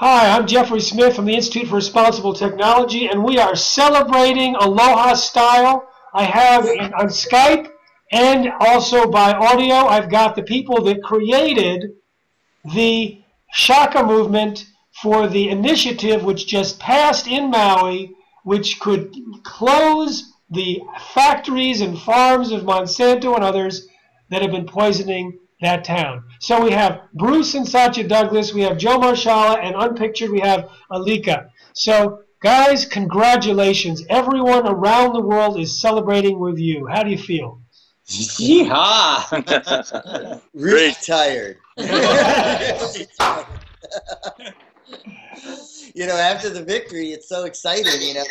Hi, I'm Jeffrey Smith from the Institute for Responsible Technology, and we are celebrating Aloha Style. I have on Skype and also by audio, I've got the people that created the SHAKA movement for the initiative which just passed in Maui, which could close the factories and farms of Monsanto and others that have been poisoning that town. So we have Bruce and Satya Douglas, we have Joe Marshala, and unpictured we have Alika. So guys, congratulations. Everyone around the world is celebrating with you. How do you feel? Yeehaw! Really tired. You know, after the victory, it's so exciting, you know.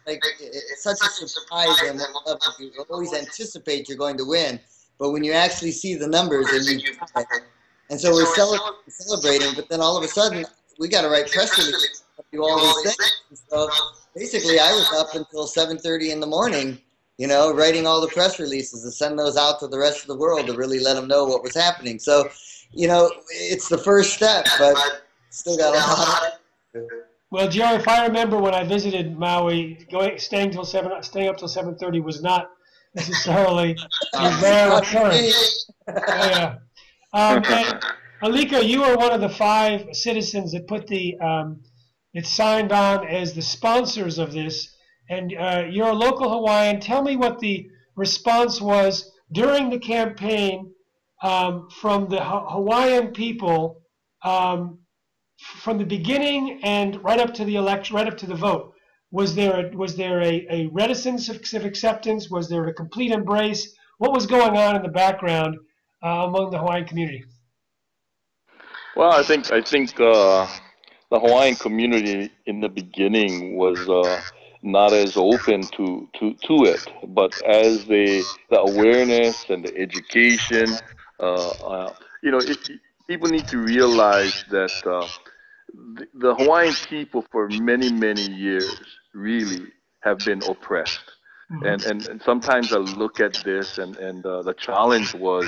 Like, it's such a surprise, and you always anticipate you're going to win. But when you actually see the numbers, and so we're celebrating, but then all of a sudden, we got to write press releases, do all these things. So basically, I was up until 7:30 in the morning, you know, writing all the press releases to send those out to the rest of the world to really let them know what was happening. So, you know, it's the first step, but still got a lot. Well, Joe, if I remember when I visited Maui, staying up till 7:30 was not necessarily a rare occurrence. Yeah. And Alika, you are one of the 5 citizens that put that signed on as the sponsors of this, and you're a local Hawaiian. Tell me what the response was during the campaign from the Hawaiian people. From the beginning and right up to the election, right up to the vote, was there a reticence of acceptance? Was there a complete embrace? What was going on in the background among the Hawaiian community? Well, I think the Hawaiian community in the beginning was not as open to it, but as the awareness and the education, you know, people need to realize that the Hawaiian people for many years really have been oppressed. And sometimes I look at this, and the challenge was,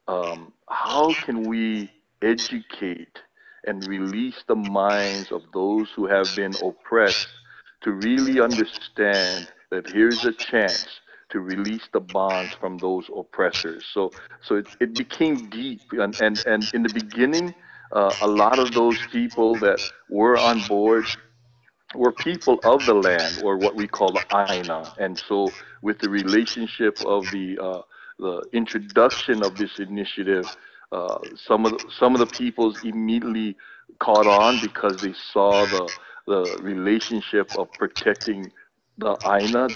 how can we educate and release the minds of those who have been oppressed to really understand that here's a chance to release the bonds from those oppressors. So it became deep, and in the beginning, a lot of those people that were on board were people of the land, or what we call the Aina. And so with the relationship of the introduction of this initiative, some of the peoples immediately caught on because they saw the relationship of protecting the Aina,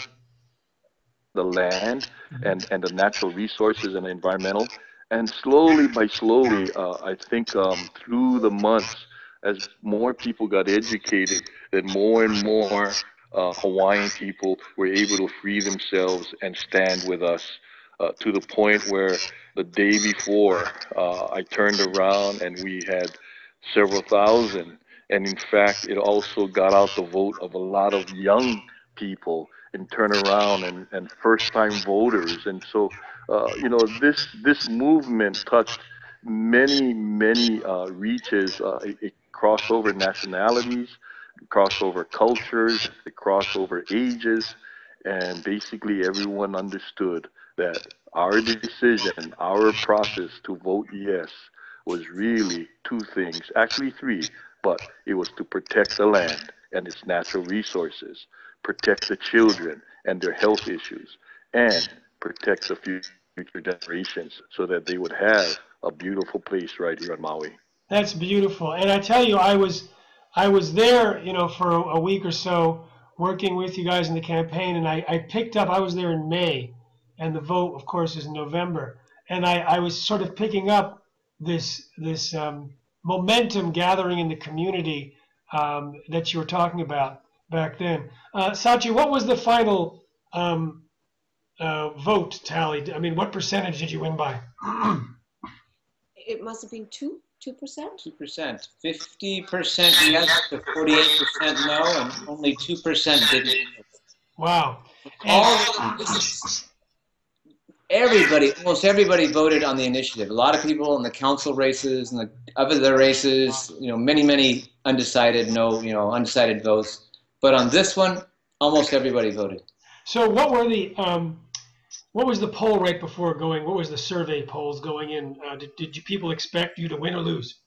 the land, and the natural resources and the environmental. And slowly by slowly, I think through the months, as more people got educated, that more and more Hawaiian people were able to free themselves and stand with us, to the point where the day before, I turned around and we had several thousand. And in fact, it also got out the vote of a lot of young people and turn around and first-time voters. And so, you know, this movement touched many reaches. It crossed over nationalities, it crossed over cultures, it crossed over ages, and basically everyone understood that our decision, our process to vote yes was really 2 things, actually 3, but it was to protect the land and its natural resources, protect the children and their health issues, and protect the future generations so that they would have a beautiful place right here on Maui. That's beautiful. And I tell you, I was there, you know, for a week or so working with you guys in the campaign, and I picked up, I was there in May, and the vote, of course, is in November. And I was sort of picking up this momentum gathering in the community that you were talking about back then. Satya, what was the final vote tally? I mean, what percentage did you win by? It must have been 2%? 2%. 50% yes to 48% no, and only 2% didn't. Wow. Almost everybody voted on the initiative. A lot of people in the council races and the other races, you know, many undecided, no, undecided votes. But on this one, almost everybody voted. So what were the what was the poll rate before going? What was the survey polls going in? Did people expect you to win or lose?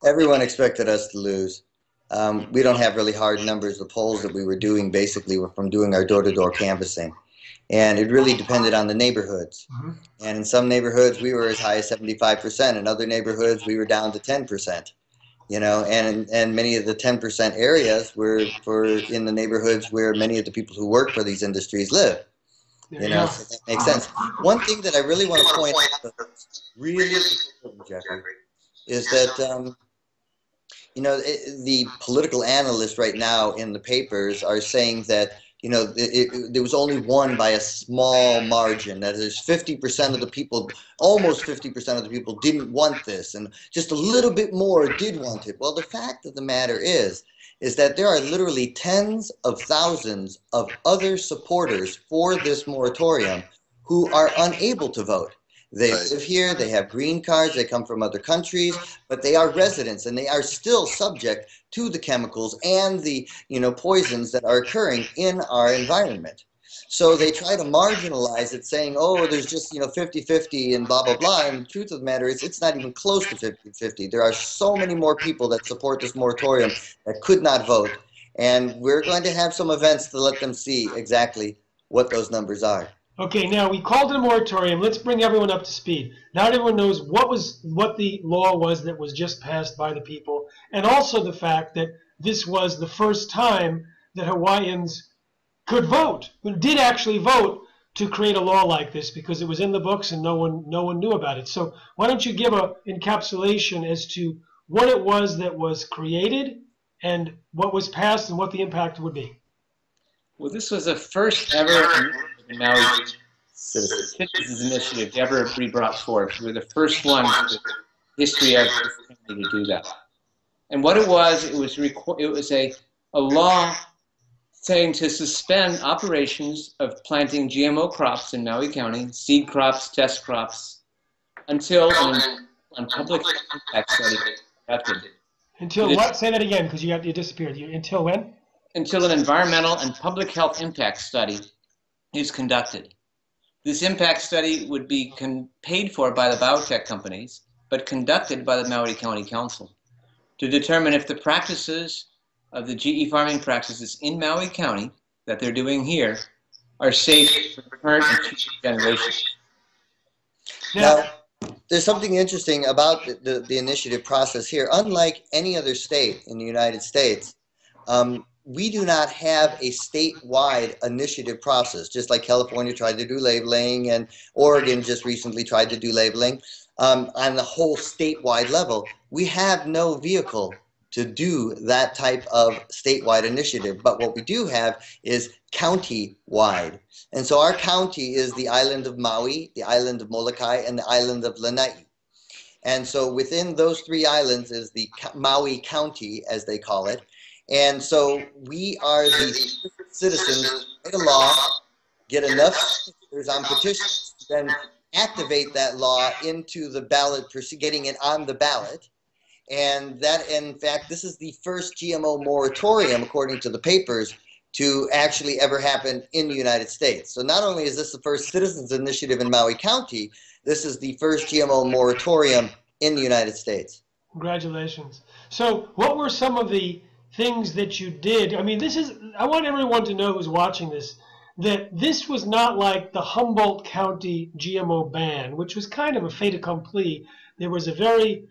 Everyone expected us to lose. We don't have really hard numbers. The polls that we were doing basically were from doing our door-to-door canvassing. And it really depended on the neighborhoods. Mm-hmm. And in some neighborhoods, we were as high as 75%. In other neighborhoods, we were down to 10%. And many of the 10% areas were in the neighborhoods where many of the people who work for these industries live. So that makes sense. One thing that I really want to point out that's really important, Jeffrey, is that the political analysts right now in the papers are saying that there was only won by a small margin. That is, 50% of the people, almost 50% of the people didn't want this, and just a little bit more did want it. Well, the fact of the matter is that there are literally tens of thousands of other supporters for this moratorium who are unable to vote. They live here, they have green cards, they come from other countries, but they are residents and they are still subject to the chemicals and the poisons that are occurring in our environment. So they try to marginalize it, saying, oh, there's just 50-50 and blah, blah, blah. And the truth of the matter is it's not even close to 50-50. There are so many more people that support this moratorium that could not vote. And we're going to have some events to let them see exactly what those numbers are. Okay, now we called it a moratorium. Let's bring everyone up to speed. Now everyone knows what the law was that was just passed by the people, and also the fact that this was the first time that Hawaiians could vote, who did actually vote to create a law like this, because it was in the books and no one knew about it. So why don't you give an encapsulation as to what it was that was created and what was passed and what the impact would be? Well, this was the first ever Maui Citizens Initiative ever be brought forth. We were the first one in the history of this country to do that. And what it was a law saying to suspend operations of planting GMO crops in Maui County, seed crops, test crops, until a public impact study was conducted. Until what? Say that again, because you disappeared. Until when? Until an environmental and public health impact study is conducted. This impact study would be paid for by the biotech companies, but conducted by the Maui County Council to determine if the practices of the GE farming practices in Maui County that they're doing here are safe for current and future generations. Now, there's something interesting about the initiative process here. Unlike any other state in the United States, we do not have a statewide initiative process, just like California tried to do labeling and Oregon just recently tried to do labeling. On the whole statewide level, we have no vehicle to do that type of statewide initiative. But what we do have is county-wide. And so our county is the island of Maui, the island of Molokai, and the island of Lanai. And so within those three islands is the Maui County, as they call it. And so we are the citizens write a law, get enough signatures on petitions, then activate that law into the ballot, getting it on the ballot. And that, in fact, this is the first GMO moratorium, according to the papers, to actually ever happen in the United States. So not only is this the first citizens initiative in Maui County, this is the first GMO moratorium in the United States. Congratulations. So what were some of the things that you did? I mean, I want everyone to know who's watching this, that this was not like the Humboldt County GMO ban, which was kind of a fait accompli. There was a very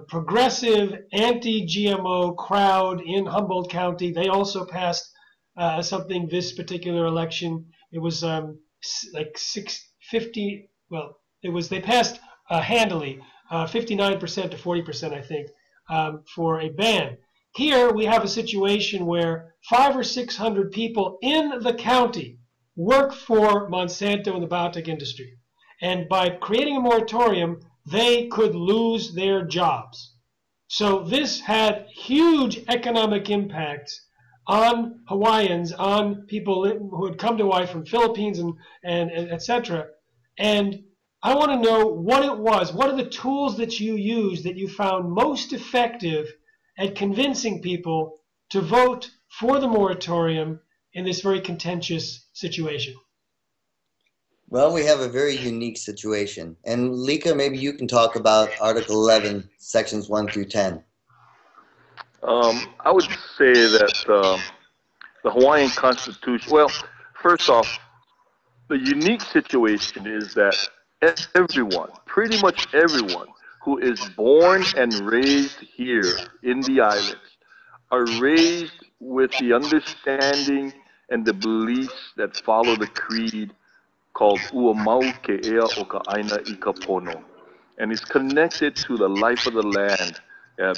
progressive anti-GMO crowd in Humboldt County. They also passed something this particular election. It was like 650. Well, they passed handily 59% to 40%, I think, for a ban. Here we have a situation where 500 or 600 people in the county work for Monsanto and the biotech industry, and by creating a moratorium, they could lose their jobs. So this had huge economic impacts on Hawaiians, on people who had come to Hawaii from Philippines and etc. And I want to know what it was. What are the tools that you used that you found most effective at convincing people to vote for the moratorium in this very contentious situation? Well, we have a very unique situation. And Lika, maybe you can talk about Article 11, Sections 1 through 10. I would say that the Hawaiian Constitution, well, first off, the unique situation is that everyone, pretty much everyone, who is born and raised here in the islands are raised with the understanding and the beliefs that follow the creed called Ua Mau Ke Ea o Ka Aina I Ka Pono, and is connected to the life of the land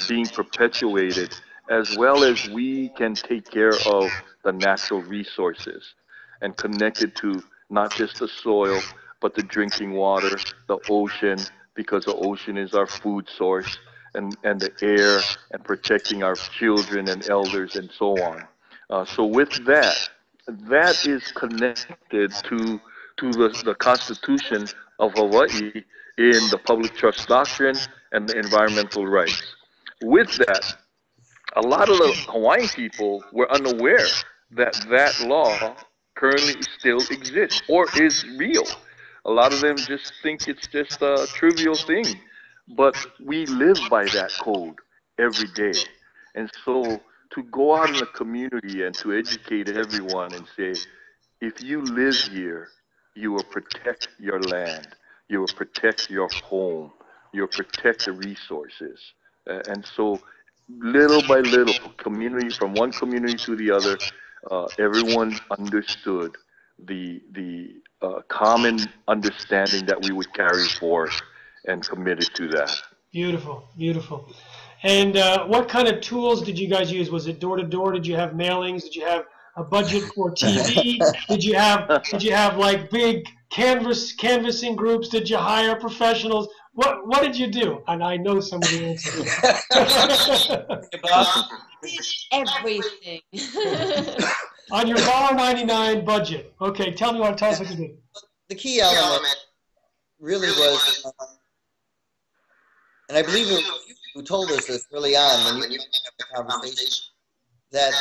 being perpetuated, as well as we can take care of the natural resources and connected to not just the soil, but the drinking water, the ocean, because the ocean is our food source, and the air, and protecting our children and elders and so on. So with that, that is connected to the Constitution of Hawaii in the public trust doctrine and the environmental rights. With that, a lot of the Hawaiian people were unaware that that law currently still exists or is real. A lot of them just think it's just a trivial thing, but we live by that code every day. And so to go out in the community and to educate everyone and say, if you live here, you will protect your land, you will protect your home, you will protect the resources. And so little by little, community from one community to the other, everyone understood the common understanding that we would carry forth and committed to that. Beautiful, beautiful. And what kind of tools did you guys use? Was it door to door? Did you have mailings? Did you have a budget for TV? Did you have like big canvassing groups? Did you hire professionals? What did you do? And I know some of the answers. Everything. On your $1.99 budget. Okay, tell us what you did. The key element really was, and I believe it was you who told us this early on when you had the conversation, that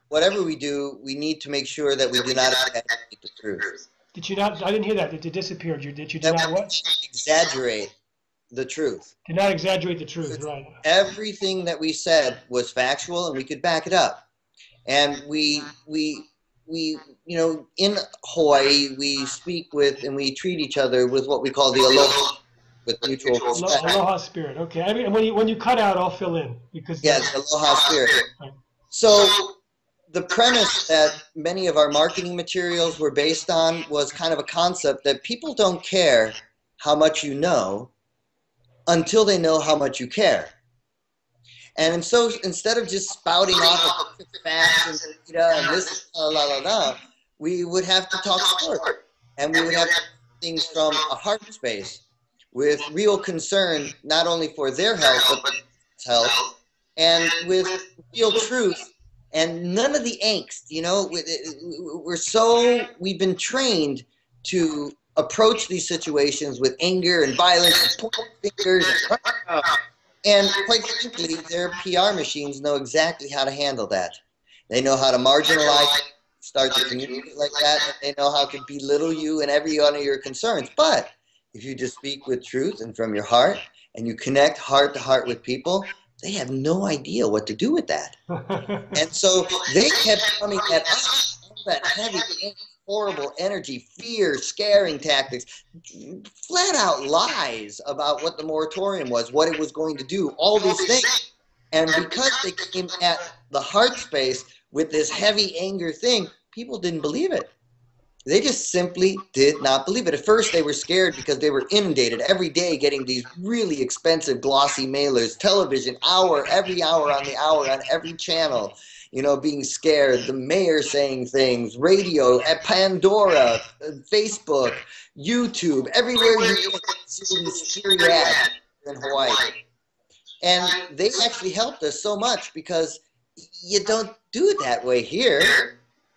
whatever we do, we need to make sure that we do not exaggerate the truth. Did you not? I didn't hear that. It disappeared. Did you not what? Exaggerate the truth. Did not exaggerate the truth, right? Everything that we said was factual, and we could back it up. And we you know, in Hawaii, we speak with and we treat each other with what we call the aloha, with mutual respect. Aloha spirit. Okay. I mean, when you cut out, I'll fill in because yes, aloha spirit. Right. So the premise that many of our marketing materials were based on was kind of a concept that people don't care how much you know until they know how much you care. And so instead of just spouting off of facts and this, we would have to talk sport. And we would have to do things from a heart space with real concern, not only for their health, but health, and with real truth. And none of the angst, you know, we've been trained to approach these situations with anger and violence and pointing fingers. And quite frankly, their PR machines know exactly how to handle that. They know how to marginalize, start to communicate like that. And they know how to belittle you and every one of your concerns. But if you just speak with truth and from your heart, and you connect heart to heart with people, they have no idea what to do with that. And so they kept coming at us, all that heavy, horrible energy, fear, scaring tactics, flat out lies about what the moratorium was, what it was going to do, all these things. And because they came at the heart space with this heavy anger thing, people didn't believe it. They just simply did not believe it. At first, they were scared because they were inundated every day getting these really expensive glossy mailers, television, every hour on the hour on every channel, you know, being scared, the mayor saying things, radio, at Pandora, Facebook, YouTube, everywhere you can see these scary ads in Hawaii. And they actually helped us so much because you don't do it that way here.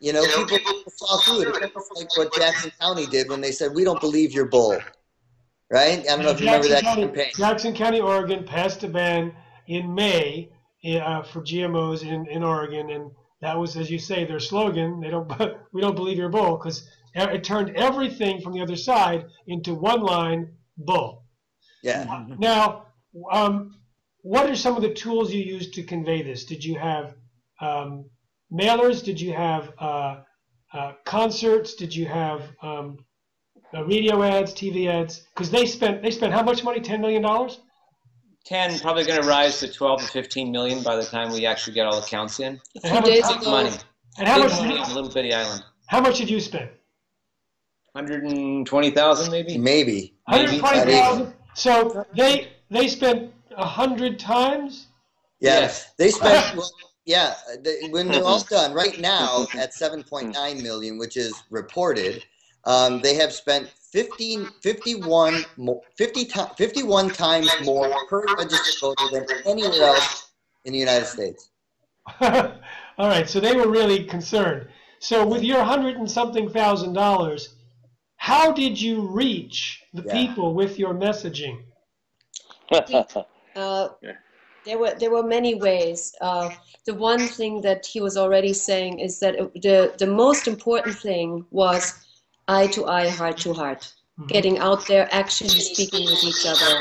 You know, people saw through it. It's almost like what Jackson County did when they said, "We don't believe your bull." Right? I don't know if you remember that campaign. Jackson County, Oregon passed a ban in May for GMOs in Oregon, and that was, as you say, their slogan. We don't believe your bull, because it turned everything from the other side into one line, bull. Yeah. Now, what are some of the tools you used to convey this? Did you have mailers? Did you have concerts? Did you have radio ads, TV ads? Because they spent how much money? $10 million. 10, probably going to rise to 12 to 15 million by the time we actually get all the counts in. A few days Big ago. money. And how Big much? money on a little bitty island. How much did you spend? 120,000 maybe. Maybe. 120,000. So they spent 100 times. Yeah, Yes. they spent. Well, yeah, when they're all done, right now at 7.9 million, which is reported, they have spent 51 times more per registered voter than anywhere else in the United States. All right, so they were really concerned. So with your $100 and something thousand, how did you reach the people with your messaging? There were many ways. The one thing that he was already saying is that the most important thing was eye to eye, heart to heart. Getting out there, actually speaking with each other.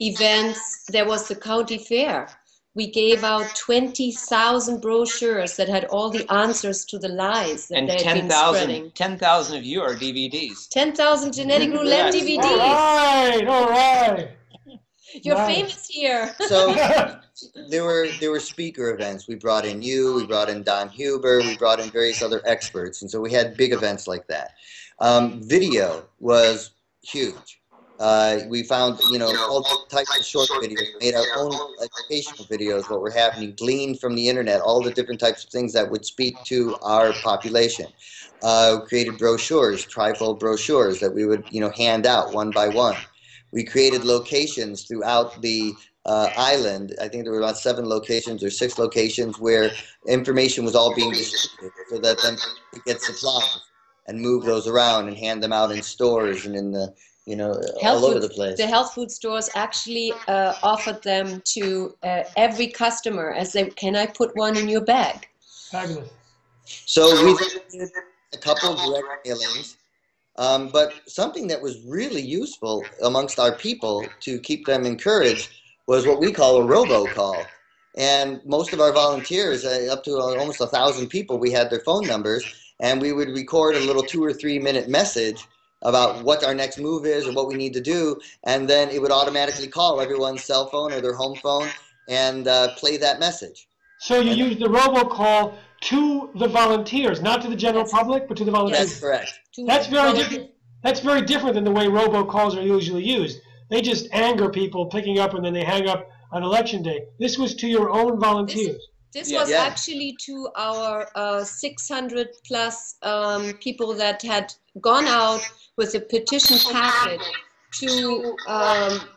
Events, there was the county fair. We gave out 20,000 brochures that had all the answers to the lies that they had been spreading. 10,000 of you are DVDs. 10,000 genetic roulette DVDs. All right. You're famous here. So there were speaker events. We brought in you, we brought in Don Huber, we brought in various other experts, and so we had big events like that. Video was huge. We found, all types of short videos, made our own educational videos, what were happening, gleaned from the internet, all the different types of things that would speak to our population. Created brochures, trifold brochures that we would, hand out one by one. We created locations throughout the island. I think there were about 7 locations or 6 locations where information was all being distributed so that then we could get supplies and move those around and hand them out in stores and in the, all over the place. The health food stores actually offered them to every customer as can I put one in your bag? Fabulous. So we did a couple of direct mailings. But something that was really useful amongst our people to keep them encouraged was what we call a robocall. And most of our volunteers, up to almost 1,000 people, we had their phone numbers, and we would record a little 2 or 3 minute message about what our next move is or what we need to do, and then it would automatically call everyone's cell phone or their home phone and play that message. So you used the robocall to the volunteers, not to the general public, but to the volunteers. That's correct. That's very different. That's very different than the way robocalls are usually used. They just anger people picking up and then they hang up on election day. This was to your own volunteers. This was actually to our 600 plus people that had gone out with a petition packet to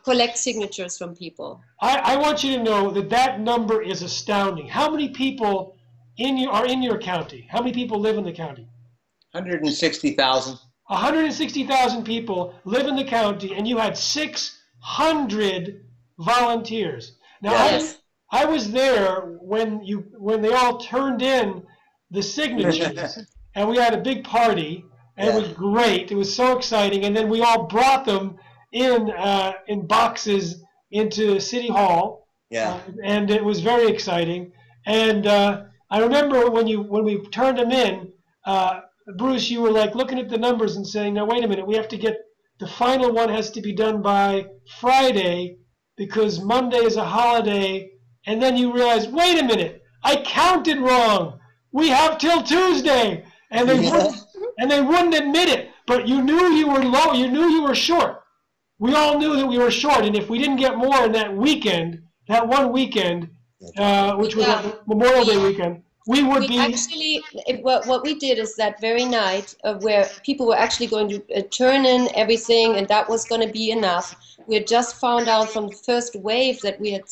collect signatures from people. I want you to know that number is astounding. How many people are in your county? How many people live in the county? 160,000. 160,000 people live in the county, and you had 600 volunteers. Now, yes. I was there when they all turned in the signatures, and we had a big party, and it was great. It was so exciting, and then we all brought them in boxes into City Hall, and it was very exciting. And I remember when we turned them in, Bruce, you were like looking at the numbers and saying, "Now wait a minute, we have to get the final one has to be done by Friday because Monday is a holiday." And then you realize, wait a minute, I counted wrong. We have till Tuesday, and they wouldn't admit it. But you knew you were low. You knew you were short. We all knew that we were short, and if we didn't get more in that weekend, that one weekend, which was Memorial Day weekend, we would be... Actually, what we did is that very night where people were actually going to turn in everything, and that was going to be enough. We had just found out from the first wave that we had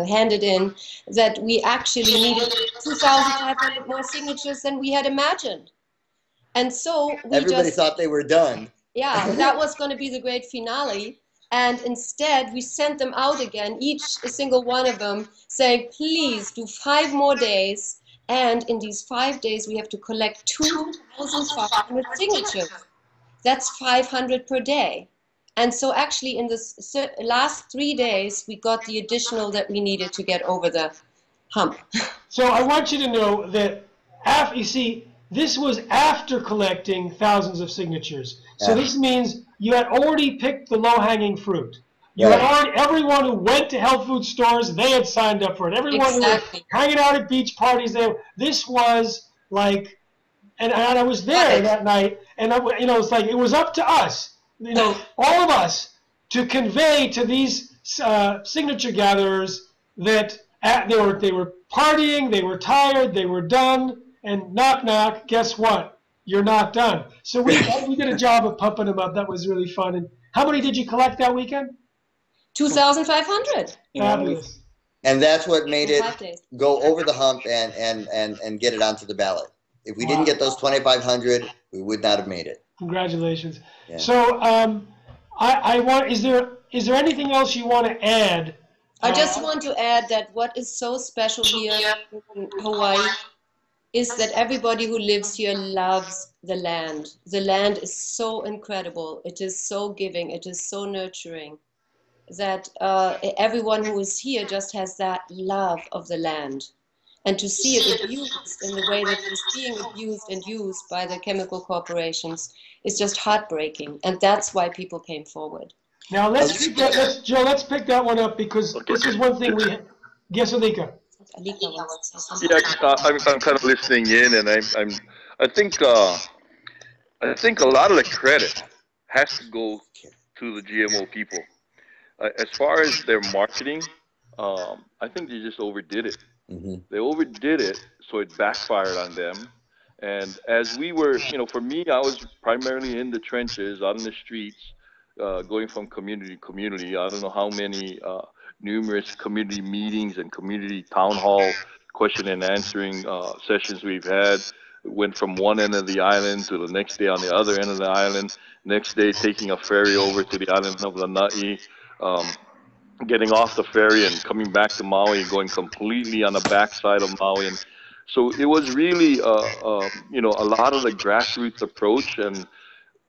handed in that we actually needed 2,500 more signatures than we had imagined. And so everybody thought they were done. Yeah, that was going to be the great finale. And instead, we sent them out again, each single one of them, saying, please do 5 more days. And in these 5 days, we have to collect 2,500 signatures. That's 500 per day. And so actually, in the last 3 days, we got the additional that we needed to get over the hump. So I want you to know that, you see, this was after collecting thousands of signatures. So this means you had already picked the low-hanging fruit. You had already, everyone who went to health food stores, they had signed up for it. Everyone who was hanging out at beach parties, this was like, and I was there that night, and you know, it's like it was up to us, you know, all of us, to convey to these signature gatherers that they were partying, they were tired, they were done. And knock, knock, guess what? You're not done. So we did a job of pumping them up. That was really fun. And how many did you collect that weekend? 2,500. Fabulous. And that's what made it go over the hump and get it onto the ballot. If we didn't get those 2,500, we would not have made it. Congratulations. Yeah. So I want, is there anything else you want to add? I just want to add that what is so special here in Hawaii is that everybody who lives here loves the land. The land is so incredible. It is so giving. It is so nurturing that everyone who is here just has that love of the land. And to see it abused in the way that it's being abused and used by the chemical corporations is just heartbreaking. And that's why people came forward. Now Joe, let's pick that one up, because this is one thing we, yes, Alika. Yeah, I'm kind of listening in, and I think a lot of the credit has to go to the GMO people. As far as their marketing, I think they just overdid it. They overdid it, so it backfired on them. And as we were, you know, for me, I was primarily in the trenches, out in the streets, going from community to community. I don't know how many numerous community meetings and community town hall question and answering sessions we've had. Went from one end of the island to the next day on the other end of the island. Next day taking a ferry over to the island of Lanai, getting off the ferry and coming back to Maui and going completely on the backside of Maui. And so it was really, you know, a lot of the grassroots approach. And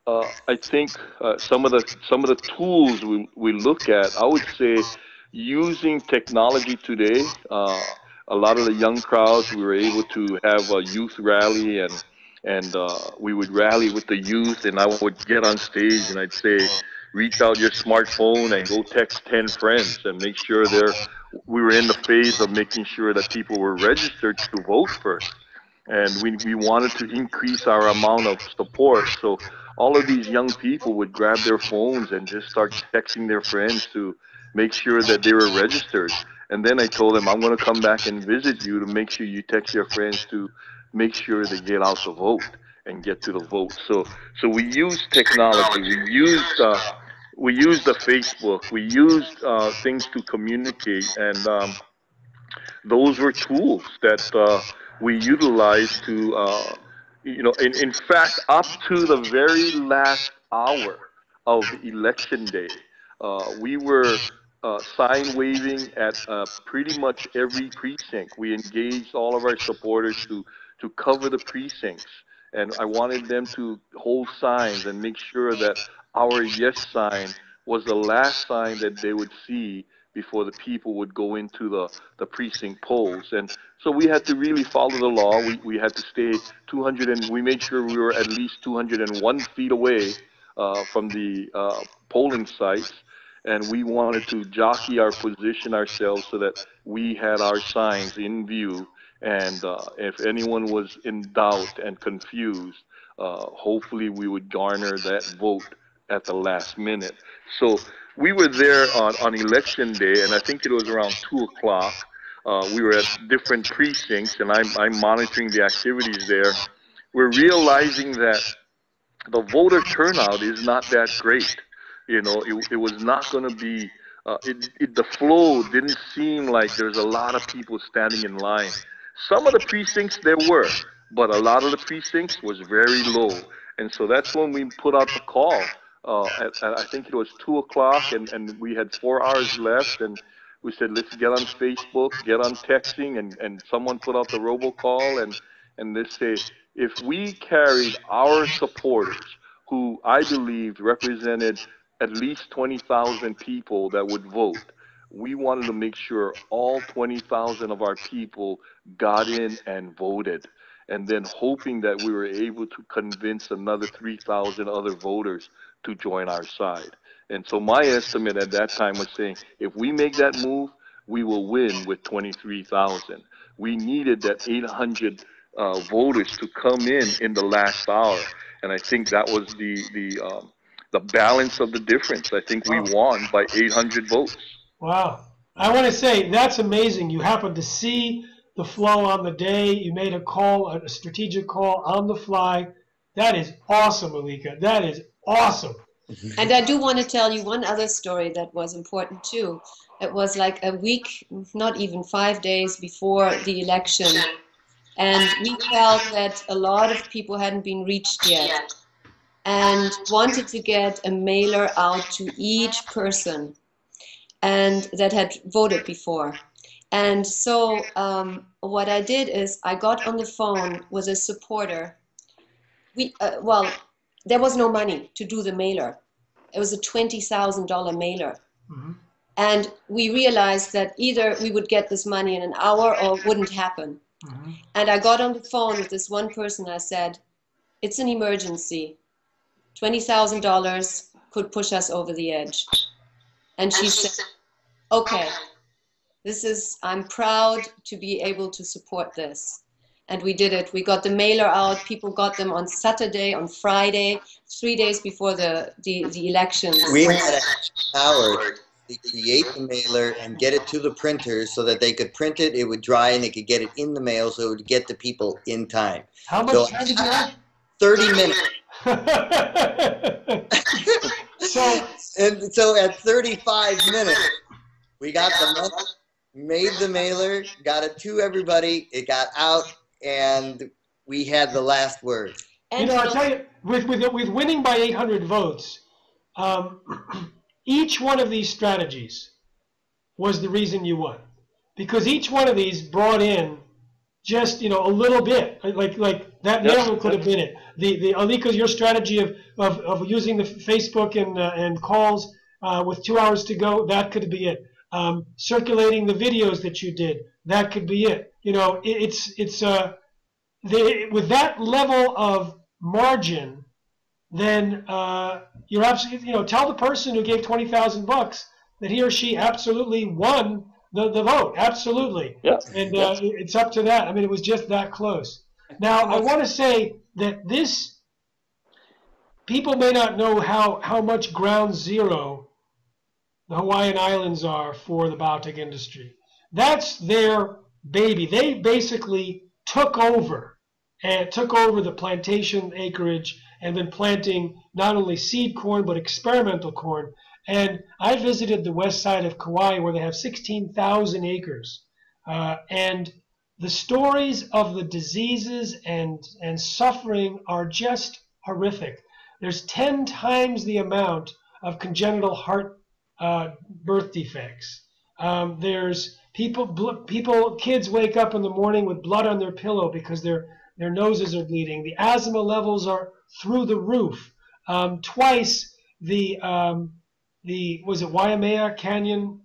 I think some of the tools we look at, I would say, using technology today, a lot of the young crowds, we were able to have a youth rally, and we would rally with the youth, and I would get on stage and I'd say, reach out your smartphone and go text 10 friends and make sure we were in the phase of making sure that people were registered to vote first. And we wanted to increase our amount of support. So all of these young people would grab their phones and just start texting their friends to make sure that they were registered. And then I told them, I'm going to come back and visit you to make sure you text your friends to make sure they get out to vote and get to the vote. So we used technology. We used the Facebook. We used things to communicate, and those were tools that we utilized to, you know, in fact, up to the very last hour of election day, we were sign waving at pretty much every precinct. We engaged all of our supporters to cover the precincts, and I wanted them to hold signs and make sure that our yes sign was the last sign that they would see before the people would go into the precinct polls. And so we had to really follow the law. We had to stay 200, and we made sure we were at least 201 feet away from the polling sites. And we wanted to jockey our position ourselves so that we had our signs in view. And if anyone was in doubt and confused, hopefully we would garner that vote at the last minute. So we were there on election day, and I think it was around 2 o'clock. We were at different precincts, and I'm monitoring the activities there. We're realizing that the voter turnout is not that great. You know, it was not going to be, the flow didn't seem like there's a lot of people standing in line. Some of the precincts there were, but a lot of the precincts was very low. And so that's when we put out the call. I think it was 2 o'clock, and we had 4 hours left, and we said, let's get on Facebook, get on texting, and someone put out the robocall, and they say, if we carried our supporters, who I believed represented at least 20,000 people that would vote, we wanted to make sure all 20,000 of our people got in and voted, and then hoping that we were able to convince another 3,000 other voters to join our side. And so my estimate at that time was saying, if we make that move, we will win with 23,000. We needed that 800 voters to come in the last hour, and I think that was the balance of the difference. I think we won by 800 votes. Wow. I want to say that's amazing. You happened to see the flow on the day. You made a call, a strategic call on the fly. That is awesome, Alika. That is awesome. And I do want to tell you one other story that was important too. It was like a week, not even 5 days before the election. And we felt that a lot of people hadn't been reached yet and wanted to get a mailer out to each person and that had voted before. And so what I did is I got on the phone with a supporter. Well, there was no money to do the mailer. It was a $20,000 mailer. Mm-hmm. And we realized that either we would get this money in an hour or it wouldn't happen. Mm-hmm. And I got on the phone with this one person. I said, it's an emergency. $20,000 could push us over the edge. And she said, okay, I'm proud to be able to support this. And we did it. We got the mailer out. People got them on Saturday, on Friday, 3 days before the elections. We had an hour to create the mailer and get it to the printers so that they could print it, it would dry, and they could get it in the mail so it would get to people in time. How much time did you have? 30 minutes. So at 35 minutes, we got the money, made the mailer, got it to everybody, it got out, and we had the last word. You know, I'll tell you, with winning by 800 votes, each one of these strategies was the reason you won, because each one of these brought in just a little bit, like that mailer could have been it. The Alika, your strategy of using the Facebook and calls with 2 hours to go, that could be it. Circulating the videos that you did, that could be it. With that level of margin, then you're absolutely, tell the person who gave $20,000 that he or she absolutely won the vote, absolutely. Yeah. And it's up to that. I mean, it was just that close. Now, I want to say that people may not know how much ground zero the Hawaiian Islands are for the biotech industry. That's their baby. They basically took over the plantation acreage and been planting not only seed corn but experimental corn. And I visited the west side of Kauai where they have 16,000 acres. And the stories of the diseases and suffering are just horrific. There's 10 times the amount of congenital heart birth defects. There's kids wake up in the morning with blood on their pillow because their noses are bleeding. The asthma levels are through the roof. Twice was it Waimea Canyon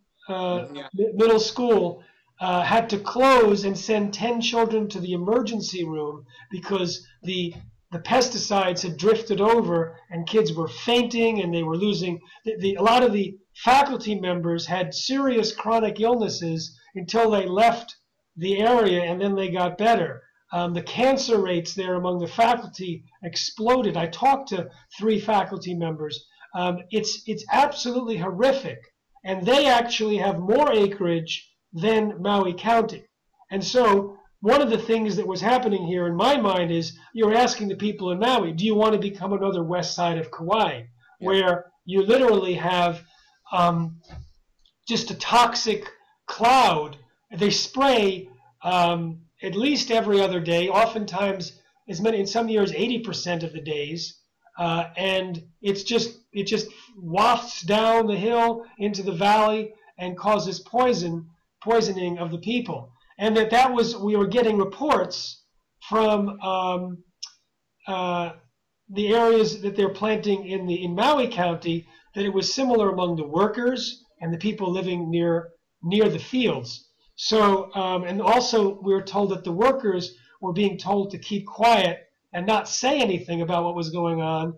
Middle School had to close and send 10 children to the emergency room because the pesticides had drifted over and kids were fainting and they were losing. A lot of the faculty members had serious chronic illnesses until they left the area and then they got better. The cancer rates there among the faculty exploded. I talked to 3 faculty members. It's absolutely horrific. And they actually have more acreage than Maui County. And so one of the things that was happening here in my mind is you're asking the people in Maui, do you want to become another west side of Kauai, where you literally have just a toxic cloud. They spray at least every other day, oftentimes in some years 80% of the days. and it just wafts down the hill into the valley and causes poisoning of the people. And we were getting reports from the areas that they're planting in Maui County, that it was similar among the workers and the people living near the fields. So, and also we were told that the workers were being told to keep quiet and not say anything about what was going on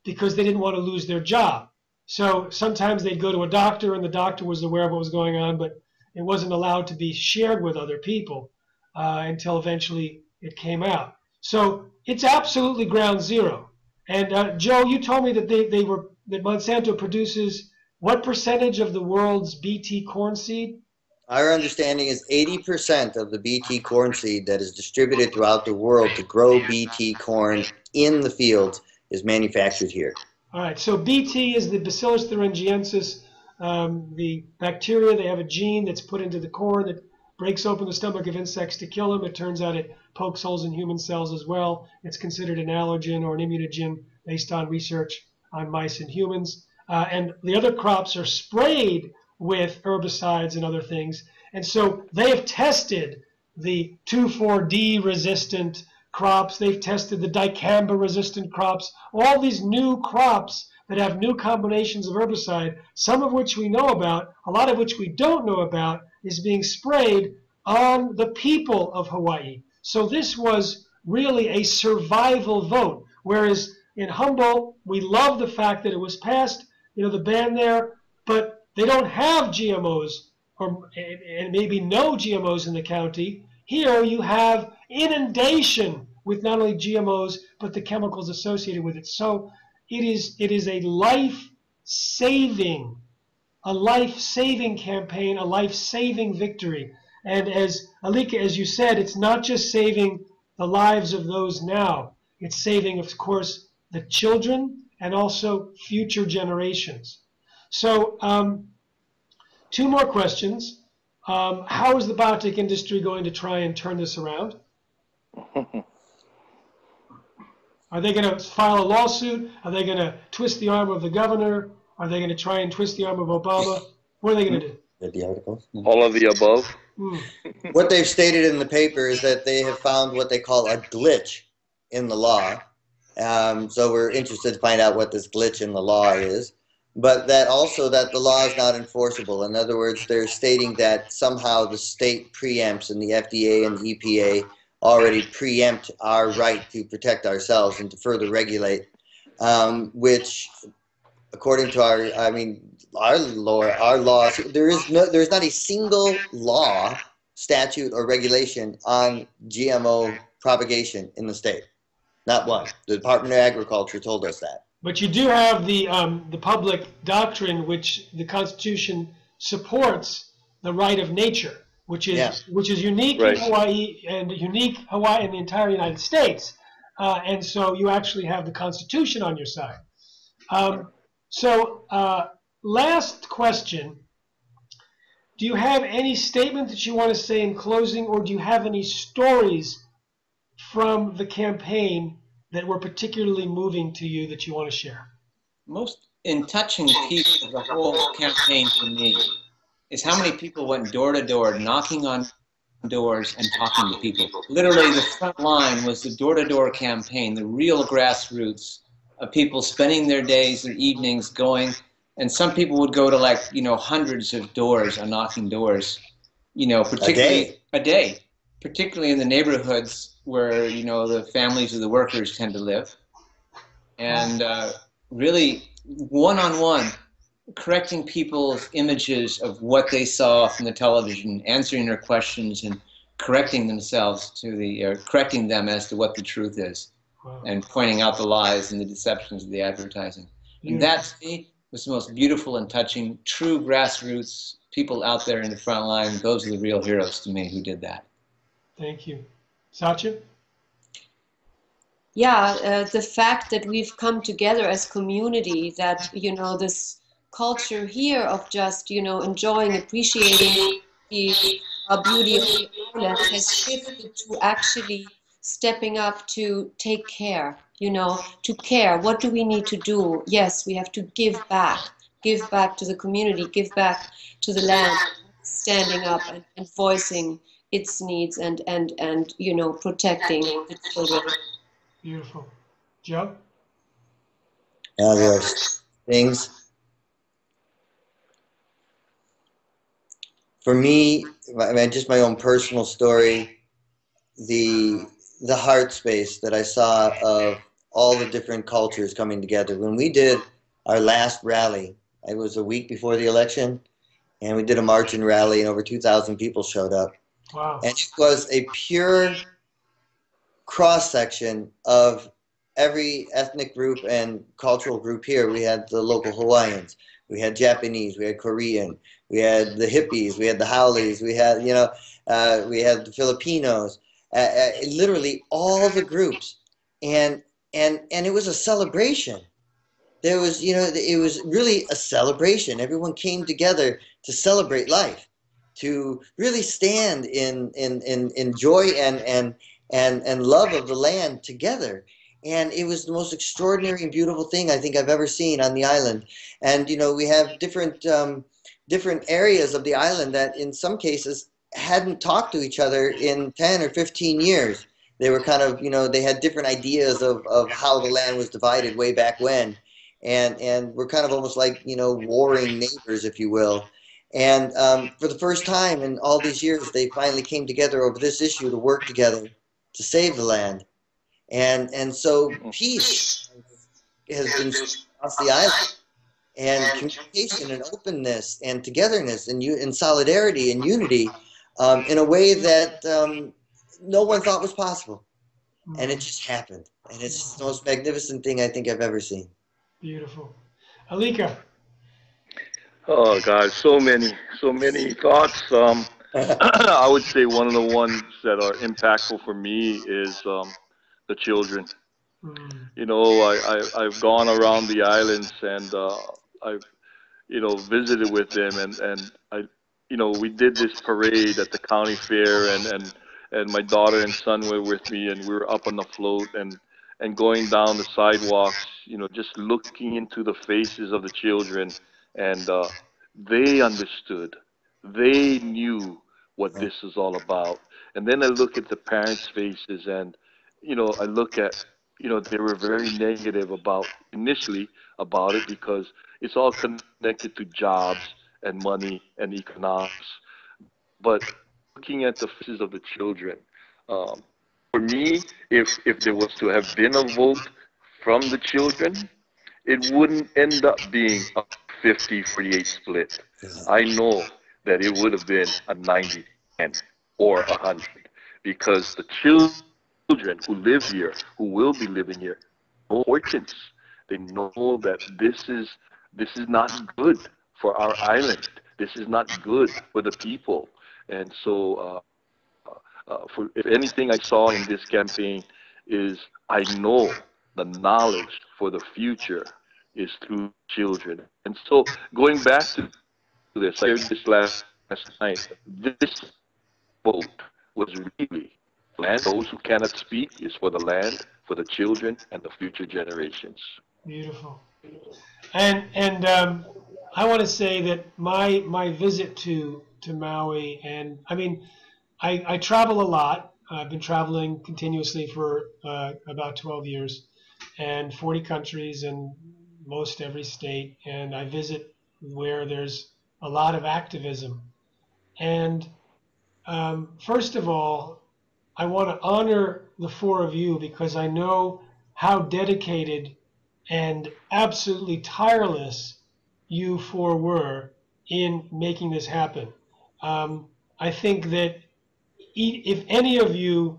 because they didn't want to lose their job. So sometimes they'd go to a doctor and the doctor was aware of what was going on, but it wasn't allowed to be shared with other people until eventually it came out. So it's absolutely ground zero. And Joe, you told me that that Monsanto produces what percentage of the world's BT corn seed? Our understanding is 80% of the BT corn seed that is distributed throughout the world to grow BT corn in the fields is manufactured here. All right, so BT is the Bacillus thuringiensis, the bacteria. They have a gene that's put into the corn that breaks open the stomach of insects to kill them. It turns out it pokes holes in human cells as well. It's considered an allergen or an immunogen based on research on mice and humans. And the other crops are sprayed with herbicides and other things. And so they have tested the 2,4-D resistant crops. They've tested the dicamba resistant crops, all these new crops that have new combinations of herbicide, some of which we know about, a lot of which we don't know about, is being sprayed on the people of Hawaii. So this was really a survival vote, whereas in Humboldt, we love the fact that it was passed, the ban there, but they don't have GMOs, and maybe no GMOs in the county. Here you have inundation with not only GMOs, but the chemicals associated with it. So it is a life-saving campaign, a life-saving victory. And as Alika, as you said, it's not just saving the lives of those now. It's saving, of course, the children and also future generations. So 2 more questions. How is the biotech industry going to try and turn this around? Are they going to file a lawsuit? Are they going to twist the arm of the governor? Are they going to try and twist the arm of Obama? What are they going to do? The articles? All of the above. What they've stated in the paper is that they have found what they call a glitch in the law. So we're interested to find out what this glitch in the law is. But that also that the law is not enforceable. In other words, they're stating that somehow the state preempts and the FDA and the EPA already preempt our right to protect ourselves and to further regulate, which, according to our laws, there's not a single law, statute, or regulation on GMO propagation in the state. Not one. The Department of Agriculture told us that. But you do have the public doctrine, which the Constitution supports the right of nature, which is unique in Hawaii and unique in the entire United States, and so you actually have the Constitution on your side. Last question: do you have any statement that you want to say in closing, or do you have any stories from the campaign that were particularly moving to you that you want to share? Most in touching piece of the whole campaign for me is how many people went door to door, knocking on doors and talking to people. Literally, the front line was the door-to-door campaign, the real grassroots of people spending their days, their evenings going, and some people would go to hundreds of doors and knocking doors, particularly a day, particularly in the neighborhoods where, the families of the workers tend to live. And really, one-on-one, correcting people's images of what they saw from the television, answering their questions and correcting themselves correcting them as to what the truth is, and pointing out the lies and the deceptions of the advertising. And that, to me, was the most beautiful and touching, true grassroots people out there in the front line. Those are the real heroes to me who did that. Thank you. Satya? Yeah, the fact that we've come together as community, that, this culture here of just, enjoying, appreciating the beauty of the island has shifted to actually stepping up to take care you know, to care. What do we need to do? Yes, we have to give back to the community, give back to the land, standing up and voicing its needs and you know, protecting the children. Beautiful. Joe? There are things. For me, I mean, just my own personal story, the heart space that I saw of all the different cultures coming together. When we did our last rally, it was a week before the election, and we did a march and rally, and over 2,000 people showed up. Wow. And it was a pure cross-section of every ethnic group and cultural group here. We had the local Hawaiians, we had Japanese, we had Korean, we had the hippies, we had the Howleys, we had, you know, we had the Filipinos, literally all the groups. And it was a celebration. There was, you know, it was really a celebration. Everyone came together to celebrate life, to really stand in joy and love of the land together. And it was the most extraordinary and beautiful thing I think I've ever seen on the island. And, you know, we have different areas of the island that in some cases hadn't talked to each other in 10 or 15 years. They were kind of, you know, they had different ideas of how the land was divided way back when. And we're kind of almost like, you know, warring neighbors, if you will. And for the first time in all these years, they finally came together over this issue to work together to save the land. And so peace has been across the island, and communication and openness and togetherness and solidarity and unity in a way that no one thought was possible. And it just happened. And it's just the most magnificent thing I think I've ever seen. Beautiful. Alika? Oh God, so many thoughts. I would say one of the ones that are impactful for me is the children. You know, I've gone around the islands and I've, you know, visited with them and I, you know, we did this parade at the county fair and my daughter and son were with me and we were up on the float and going down the sidewalks, you know, just looking into the faces of the children and they understood, they knew what this is all about. And then I look at the parents' faces and, you know, I look at, you know, they were very negative initially about it because it's all connected to jobs and money and economics. But looking at the faces of the children, for me, if there was to have been a vote from the children, it wouldn't end up being a 50-48 split. I know that it would have been a 90-10 or 100 because the children who live here, who will be living here, know importance. They know that this is not good for our island. This is not good for the people. And so, if anything I saw in this campaign is I know the knowledge for the future is through children. And so, going back to this, I heard this last night. This vote was really land. Those who cannot speak is for the land, for the children, and the future generations. Beautiful. And I want to say that my visit to Maui, and I mean, I travel a lot. I've been traveling continuously for about 12 years, and 40 countries and most every state. And I visit where there's a lot of activism. And first of all, I want to honor the four of you because I know how dedicated and absolutely tireless you four were in making this happen. I think that if any of you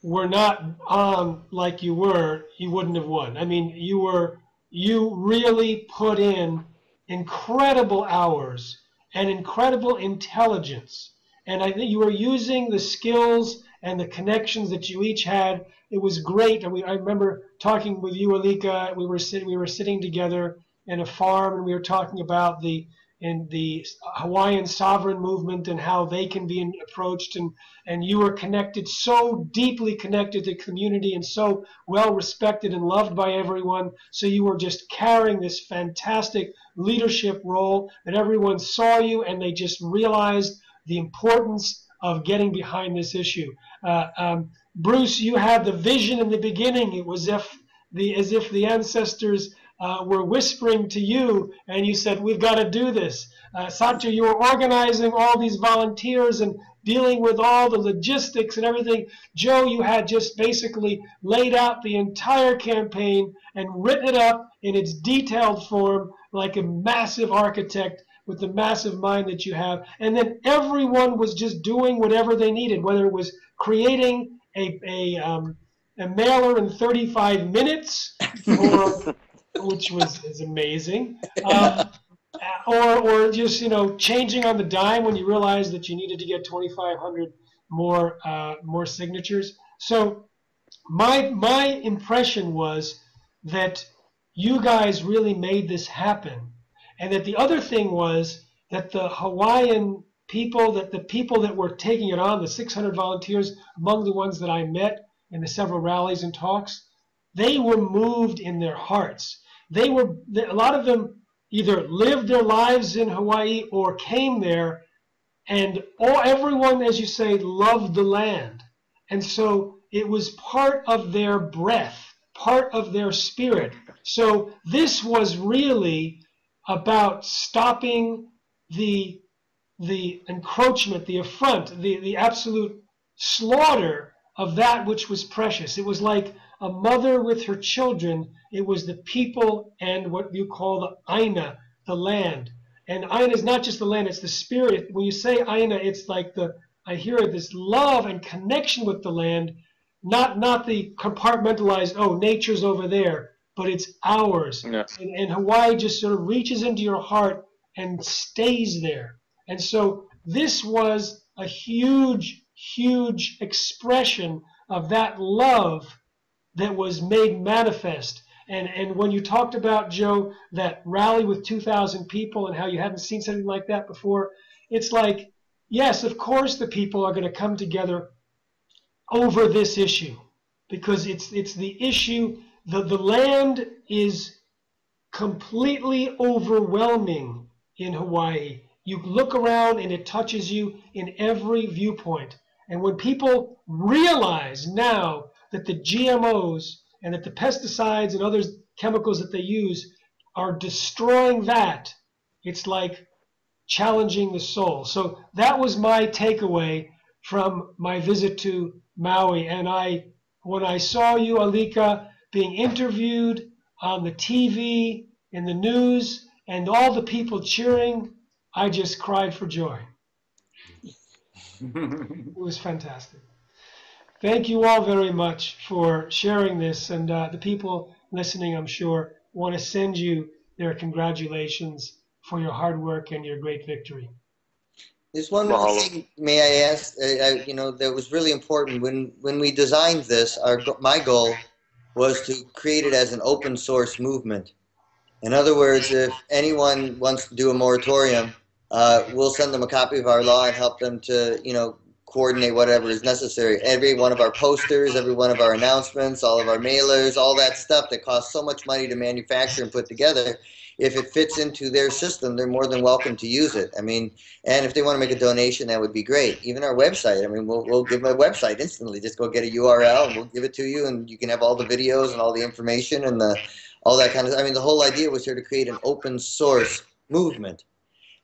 were not on like you were, you wouldn't have won. I mean, you really put in incredible hours and incredible intelligence. And I think you were using the skills and the connections that you each had. It was great. I remember talking with you, Alika. We were sitting together in a farm, and we were talking about the in the Hawaiian sovereign movement and how they can be approached, and you were connected, so deeply connected to the community and so well respected and loved by everyone. So you were just carrying this fantastic leadership role that everyone saw you and they just realized the importance of getting behind this issue. Bruce, you had the vision in the beginning. It was as if the ancestors were whispering to you, and you said, we've got to do this. Satya, you were organizing all these volunteers and dealing with all the logistics and everything. Joe, you had just basically laid out the entire campaign and written it up in its detailed form like a massive architect with the massive mind that you have. And then everyone was just doing whatever they needed, whether it was creating a mailer in 35 minutes, which is amazing, or just changing on the dime when you realized that you needed to get 2,500 more signatures. So my impression was that you guys really made this happen, and that the other thing was that the Hawaiian people, that the people that were taking it on, the 600 volunteers, among the ones that I met in the several rallies and talks, they were moved in their hearts. A lot of them either lived their lives in Hawaii or came there, and everyone, as you say, loved the land. And so it was part of their breath, part of their spirit. So this was really about stopping the encroachment, the affront, the absolute slaughter of that which was precious. It was like a mother with her children. It was the people and what you call the Aina, the land. And Aina is not just the land, it's the spirit. When you say Aina, it's like I hear this love and connection with the land, not the compartmentalized, oh, nature's over there, but it's ours. Yeah. And Hawaii just sort of reaches into your heart and stays there. And so this was a huge, huge expression of that love that was made manifest. And when you talked about, Joe, that rally with 2,000 people and how you hadn't seen something like that before, it's like, yes, of course the people are going to come together over this issue, because it's the issue. The land is completely overwhelming in Hawaii. You look around and it touches you in every viewpoint. And when people realize now that the GMOs and that the pesticides and other chemicals that they use are destroying that, it's like challenging the soul. So that was my takeaway from my visit to Maui. And when I saw you, Alika, being interviewed on the TV, in the news, and all the people cheering, I just cried for joy. It was fantastic. Thank you all very much for sharing this, and the people listening, I'm sure, want to send you their congratulations for your hard work and your great victory. There's one more thing, may I ask, that was really important. When we designed this, my goal was to create it as an open source movement. In other words, if anyone wants to do a moratorium, we'll send them a copy of our law and help them to, coordinate whatever is necessary. Every one of our posters, every one of our announcements, all of our mailers, all that stuff that costs so much money to manufacture and put together, if it fits into their system, they're more than welcome to use it. I mean, and if they want to make a donation, that would be great. Even our website, I mean, we'll give them a website instantly. Just go get a URL and we'll give it to you, and you can have all the videos and all the information and all that kind of. I mean, the whole idea was here to create an open source movement.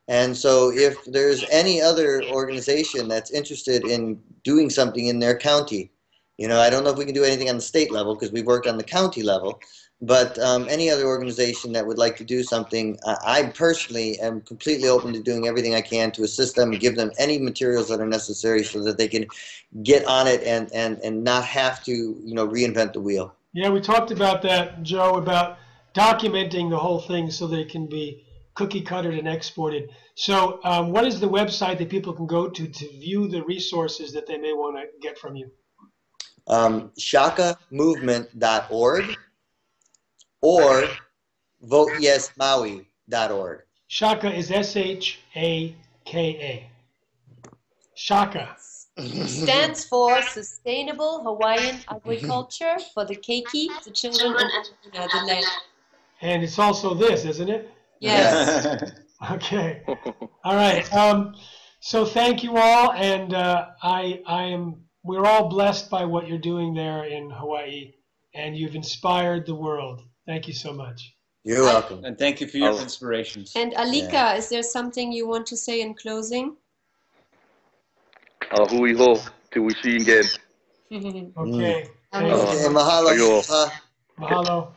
And so if there's any other organization that's interested in doing something in their county, I don't know if we can do anything on the state level because we've worked on the county level, but any other organization that would like to do something, I personally am completely open to doing everything I can to assist them and give them any materials that are necessary so that they can get on it and not have to, reinvent the wheel. Yeah, we talked about that, Joe, about documenting the whole thing so they can be cookie cuttered and exported. So what is the website that people can go to view the resources that they may want to get from you? SHAKAmovement.org or voteyesmaui.org. SHAKA is S-H-A-K-A. SHAKA. Stands for Sustainable Hawaiian Agriculture for the Keiki, the children, and Aina, the land. And it's also this, isn't it? Yes. Okay. All right. So thank you all, and we're all blessed by what you're doing there in Hawaii, and you've inspired the world. Thank you so much. You're welcome. And thank you for your inspirations. And Alika, is there something you want to say in closing? Hui ho, till we see you again. Okay. Okay, mahalo. Mahalo.